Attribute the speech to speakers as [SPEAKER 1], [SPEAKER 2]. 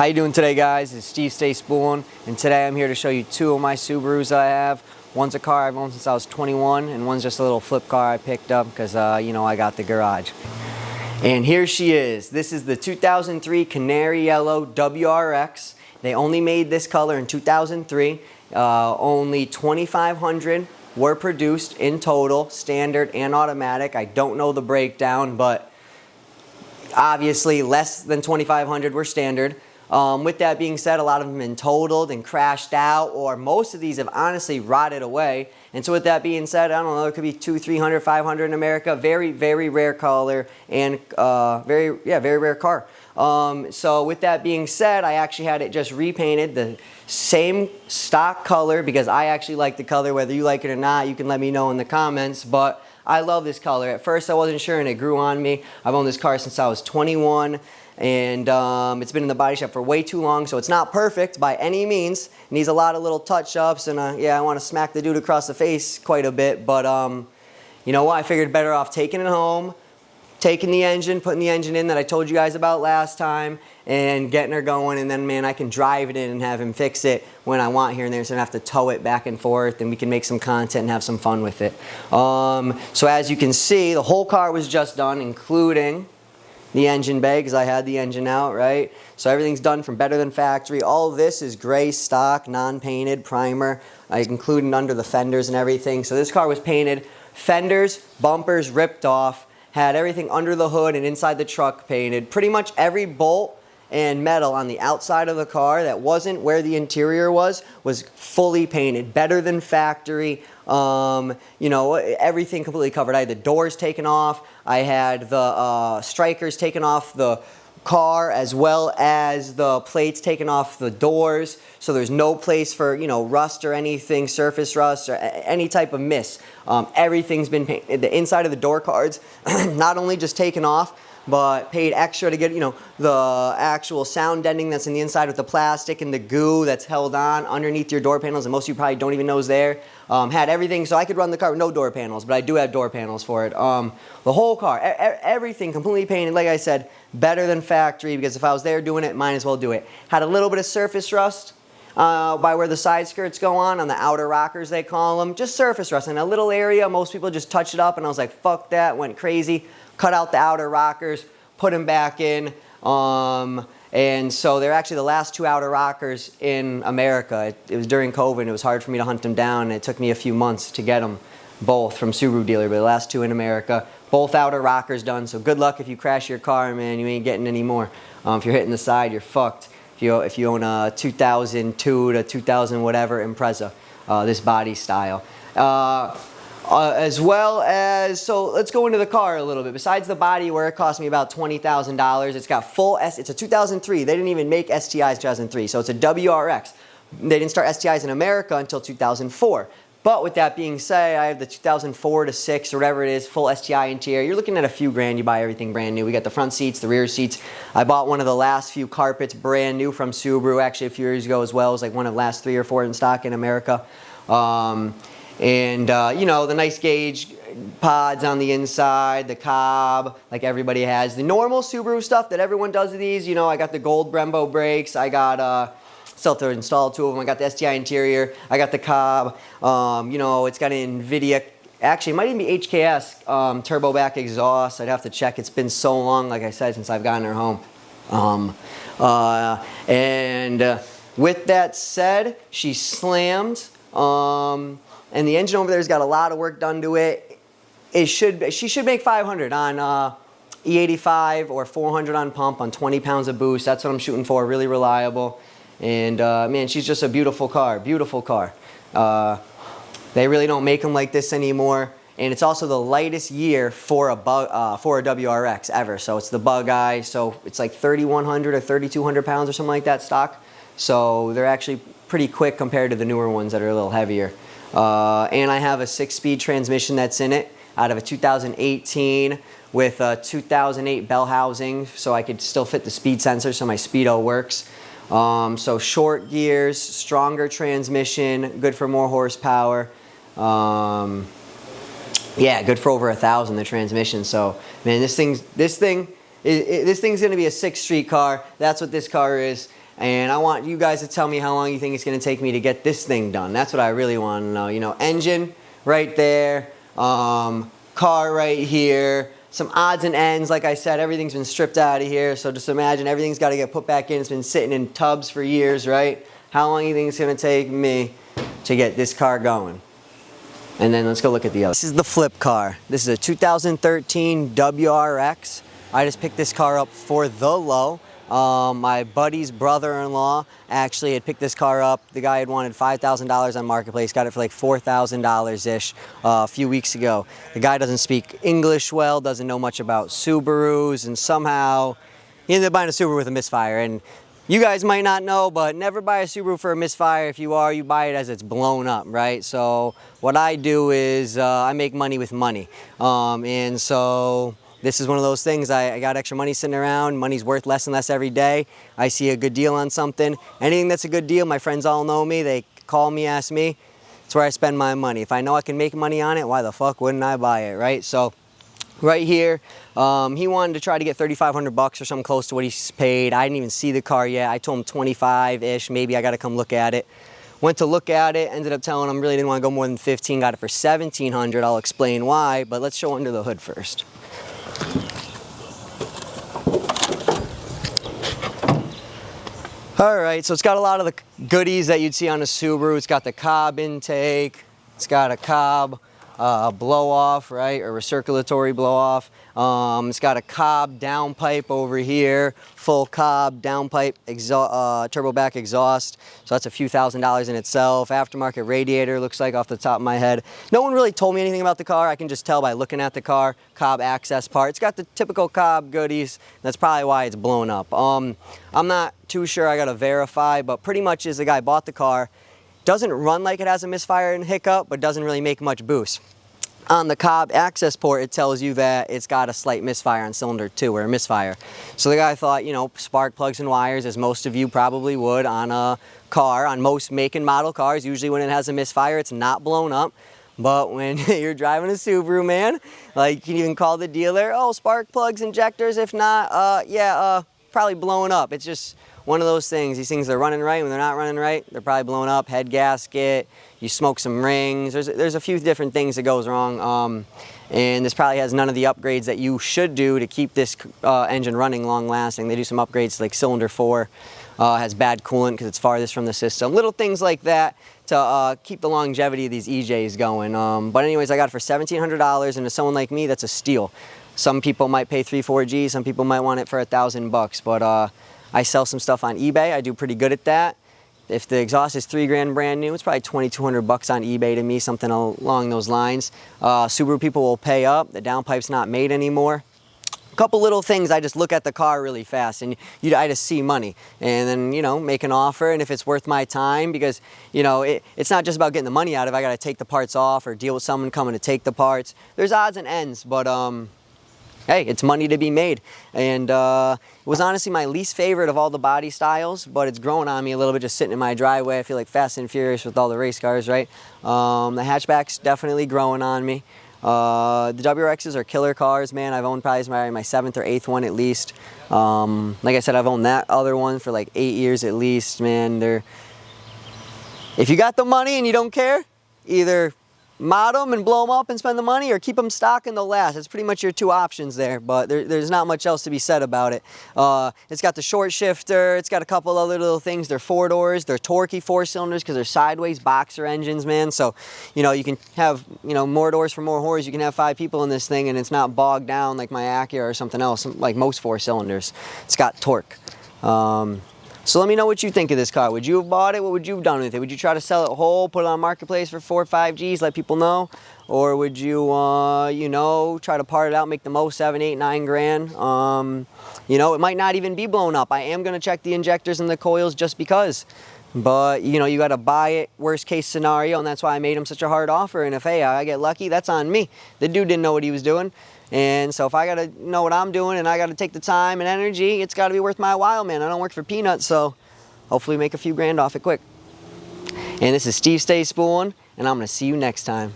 [SPEAKER 1] How you doing today, guys? It's Steve Stay Spoolin', and today I'm here to show you two of my Subarus I have. One's a car I've owned since I was 21, and one's just a little flip car I picked up because, you know, I got the garage. And here she is. This is the 2003 Canary Yellow WRX. They only made this color in 2003. Only 2,500 were produced in total, standard and automatic. I don't know the breakdown, but obviously less than 2,500 were standard. With that being said, a lot of them have been totaled and crashed out, or most of these have honestly rotted away. And so with that being said, I don't know, it could be 200, 300, 500 in America. Very, very rare color and very rare car. So with that being said, I actually had it just repainted the same stock color because I actually like the color. Whether you like it or not, you can let me know in the comments. But I love this color. At first I wasn't sure and it grew on me. I've owned this car since I was 21. And it's been in the body shop for way too long, so it's not perfect by any means. It needs a lot of little touch-ups, and yeah, I want to smack the dude across the face quite a bit. But you know what? I figured better off taking it home, taking the engine, putting the engine in that I told you guys about last time, and getting her going. And then, man, I can drive it in and have him fix it when I want here and there, so I don't have to tow it back and forth, and we can make some content and have some fun with it. So as you can see, the whole car was just done, including the engine bay, because I had the engine out, right? So everything's done from better than factory. All of this is gray stock, non-painted primer. I included under the fenders and everything. So this car was painted, fenders, bumpers ripped off, had everything under the hood and inside the truck painted. Pretty much every bolt and metal on the outside of the car that wasn't where the interior was fully painted, better than factory. You know, everything completely covered. I had the doors taken off. I had the strikers taken off the car, as well as the plates taken off the doors. So there's no place for, you know, rust or anything, surface rust or any type of miss. Everything's been painted. The inside of the door cards, not only just taken off, but paid extra to get, you know, the actual sound deadening that's in the inside with the plastic and the goo that's held on underneath your door panels, and most of you probably don't even know is there. Had everything, so I could run the car with no door panels, but I do have door panels for it. The whole car, everything completely painted, like I said, better than factory, because if I was there doing it, might as well do it. Had a little bit of surface rust by where the side skirts go on the outer rockers, they call them. Just surface rust in a little area. Most people just touch it up, and I was like, fuck that, went crazy. Cut out the outer rockers, put them back in, and so they're actually the last two outer rockers in America. It was during COVID, and it was hard for me to hunt them down, and it took me a few months to get them both from Subaru dealer, but the last two in America, both outer rockers done. So good luck if you crash your car, man, you ain't getting any more. If you're hitting the side, you're fucked. If you own a 2002 to 2000 whatever Impreza, this body style. As well as, so let's go into the car a little bit. Besides the body, where it cost me about $20,000, it's got full it's a 2003. They didn't even make STIs in 2003, so it's a WRX. They didn't start STIs in America until 2004. But with that being said, I have the 2004 to 6 or whatever it is, full STI interior. You're looking at a few grand. You buy everything brand new. We got the front seats, the rear seats. I bought one of the last few carpets brand new from Subaru, actually a few years ago as well. It was like one of the last 3 or 4 in stock in America. You know, the nice gauge pods on the inside, the cob, like everybody has. The normal Subaru stuff that everyone does with these, you know, I got the gold Brembo brakes. I got, still have to install 2 of them. I got the STI interior. I got the cob. You know, it's got an NVIDIA, actually it might even be HKS turbo back exhaust. I'd have to check. It's been so long, like I said, since I've gotten her home. With that said, she slammed. And the engine over there's got a lot of work done to it. She should make 500 on E85 or 400 on pump on 20 pounds of boost. That's what I'm shooting for. Really reliable. And man, she's just a beautiful car. Beautiful car. They really don't make them like this anymore. And it's also the lightest year for a WRX ever. So it's the bug eye. So it's like 3,100 or 3,200 pounds or something like that stock. So they're actually pretty quick compared to the newer ones that are a little heavier. And I have a 6-speed transmission that's in it out of a 2018 with a 2008 bell housing, so I could still fit the speed sensor so my speedo works. So short gears, stronger transmission, good for more horsepower. Yeah, good for over 1,000 the transmission. So man, this thing's gonna be a 6th street car. That's what this car is. And I want you guys to tell me how long you think it's going to take me to get this thing done. That's what I really want to know. You know, engine right there, car right here, some odds and ends. Like I said, everything's been stripped out of here. So just imagine everything's got to get put back in. It's been sitting in tubs for years, right? How long do you think it's going to take me to get this car going? And then let's go look at the other. This is the flip car. This is a 2013 WRX. I just picked this car up for the low. My buddy's brother-in-law actually had picked this car up. The guy had wanted $5,000 on Marketplace, got it for like $4,000-ish a few weeks ago. The guy doesn't speak English well, doesn't know much about Subarus, and somehow he ended up buying a Subaru with a misfire. And you guys might not know, but never buy a Subaru for a misfire. If you are, you buy it as it's blown up, right? So what I do is I make money with money. And so this is one of those things. I got extra money sitting around. Money's worth less and less every day. I see a good deal on something. Anything that's a good deal, my friends all know me. They call me, ask me. It's where I spend my money. If I know I can make money on it, why the fuck wouldn't I buy it, right? So right here, he wanted to try to get $3,500 or something close to what he's paid. I didn't even see the car yet. I told him 25-ish. Maybe I got to come look at it. Went to look at it, ended up telling him really didn't want to go more than 15. Got it for $1,700. I'll explain why, but let's show under the hood first. All right, so it's got a lot of the goodies that you'd see on a Subaru. It's got the Cobb intake. It's got a Cobb blow-off, right, or recirculatory blow-off. It's got a Cobb downpipe over here, full Cobb downpipe turbo back exhaust. So that's a few $1,000s in itself. Aftermarket radiator, looks like off the top of my head. No one really told me anything about the car. I can just tell by looking at the car. Cobb access part. It's got the typical Cobb goodies. That's probably why it's blown up. I'm not too sure. I got to verify, but pretty much as the guy bought the car, doesn't run like it has a misfire and hiccup, but doesn't really make much boost. On the Cobb access port, it tells you that it's got a slight misfire on cylinder 2, or a misfire. So the guy thought, you know, spark plugs and wires, as most of you probably would on a car, on most make and model cars. Usually when it has a misfire, it's not blown up. But when you're driving a Subaru, man, like you can even call the dealer, oh, spark plugs, injectors, if not, probably blowing up. It's just one of those things. These things, they're running right. When they're not running right, they're probably blowing up. Head gasket, you smoke some rings. There's a few different things that goes wrong. And this probably has none of the upgrades that you should do to keep this engine running long lasting. They do some upgrades like cylinder 4 has bad coolant because it's farthest from the system. Little things like that to keep the longevity of these EJs going. But anyways, I got it for $1,700, and to someone like me, that's a steal. Some people might pay 3-4G, some people might want it for $1,000 but I sell some stuff on eBay. I do pretty good at that. If the exhaust is $3 grand brand new, it's probably $2,200 on eBay to me, something along those lines. Subaru people will pay up. The downpipe's not made anymore. A couple little things, I just look at the car really fast and I just see money and then, you know, make an offer, and if it's worth my time, because, you know, it's not just about getting the money out of it. I got to take the parts off or deal with someone coming to take the parts. There's odds and ends, but hey, it's money to be made. And it was honestly my least favorite of all the body styles, but it's growing on me a little bit just sitting in my driveway. I feel like Fast and Furious with all the race cars, right? The hatchback's definitely growing on me. The WRXs are killer cars, man. I've owned probably my 7th or 8th one at least. Like I said, I've owned that other one for like 8 years at least, man. If you got the money and you don't care, either mod them and blow them up and spend the money, or keep them stock and they'll last. It's pretty much your two options there, but there's not much else to be said about it. It's got the short shifter. It's got a couple other little things. They're 4 doors. They're torquey 4 cylinders because they're sideways boxer engines, man. So, you know, you can have, you know, more doors for more whores. You can have 5 people in this thing and it's not bogged down like my Acura or something else, like most 4 cylinders. It's got torque. So let me know what you think of this car. Would you have bought it? What would you have done with it? Would you try to sell it whole, put it on Marketplace for 4 or 5 Gs, let people know? Or would you, you know, try to part it out, make the most 7, 8, 9 grand? You know, it might not even be blown up. I am going to check the injectors and the coils just because. But, you know, you got to buy it, worst case scenario, and that's why I made him such a hard offer. And if, hey, I get lucky, that's on me. The dude didn't know what he was doing. And so if I got to know what I'm doing and I got to take the time and energy, it's got to be worth my while, man. I don't work for peanuts, so hopefully make a few grand off it quick. And this is Steve Stay Spooling, and I'm going to see you next time.